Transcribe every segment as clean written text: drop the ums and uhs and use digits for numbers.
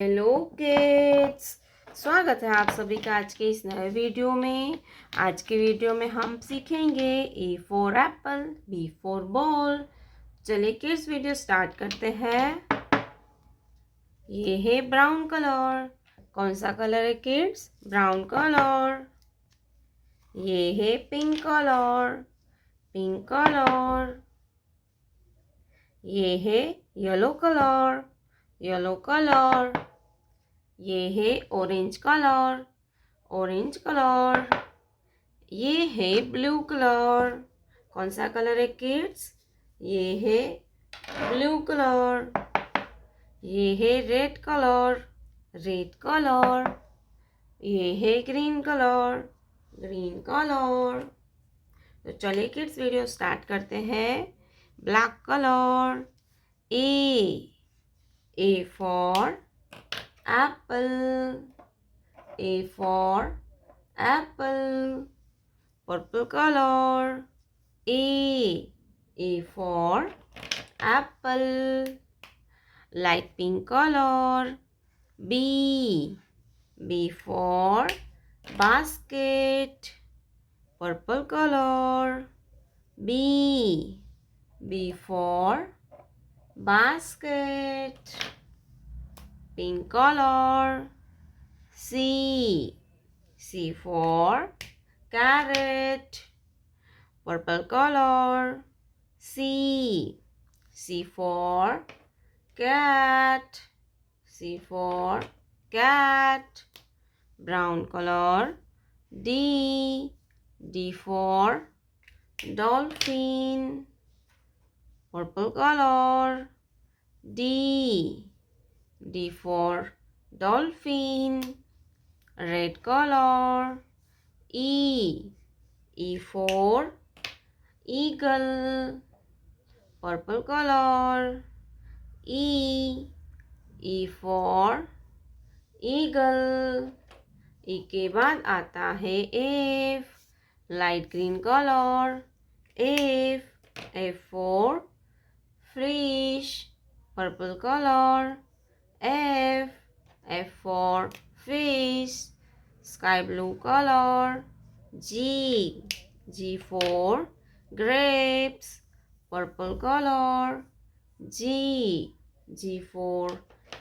Hello kids, स्वागत है आप सभी का आज के इस नए वीडियो में। आज के वीडियो में हम सीखेंगे A for apple, B for ball. चलिए किड्स वीडियो स्टार्ट करते हैं। ये है ब्राउन कलर। कौन सा कलर है किड्स? Brown colour. ये है पिंक कलर, पिंक कलर। ये है येलो कलर, येलो कलर। ये है ऑरेंज कलर, ऑरेंज कलर। ये है ब्लू कलर। कौन सा कलर है किड्स? ये है ब्लू कलर। ये है रेड कलर, रेड कलर। ये है ग्रीन कलर, ग्रीन कलर। तो चलिए किड्स वीडियो स्टार्ट करते हैं। Black colour. A for apple, A for apple. Purple color. A for apple. Light pink color. B for basket. Purple color. B for basket. Pink color. C for carrot. Purple color. C for cat. C for cat. Brown color. D for dolphin. Purple color. D for dolphin. Red color. E for eagle. Purple color. E for eagle. E के बाद आता है F, light green colour. F for fish. Purple color. F for fish. Sky blue color. G for grapes. Purple color. G for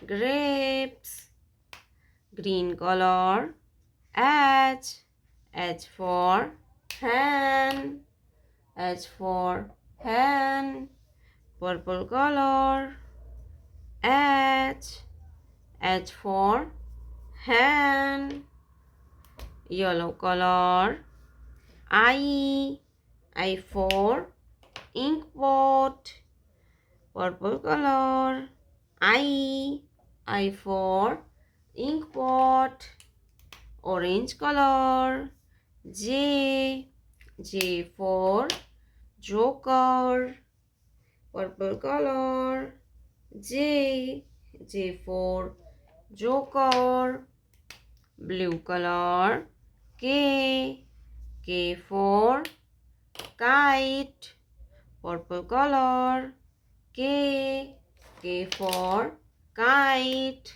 grapes. Green color. H for hen. H for hen. Purple color. H for hen. Yellow color. I for ink pot. Purple color. I for ink pot. Orange color. J for joker. Purple color. J for joker. Blue color. K for kite. Purple color. K for kite.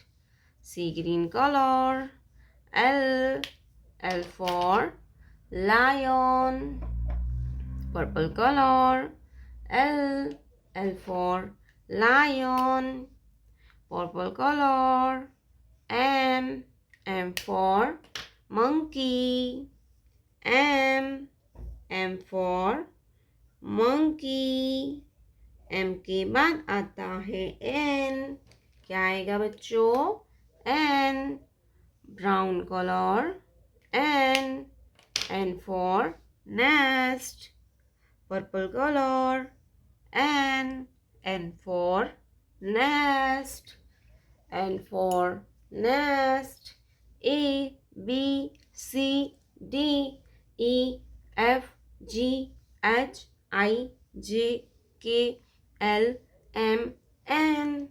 C green color. L for lion. Purple color. L for lion. Purple color. M for monkey. M for monkey. M के बाद आता है N। क्या आएगा बच्चों? N। Brown colour. N for nest. Purple color. N for nest. N for nest. A B C D E F G H I J K L M N.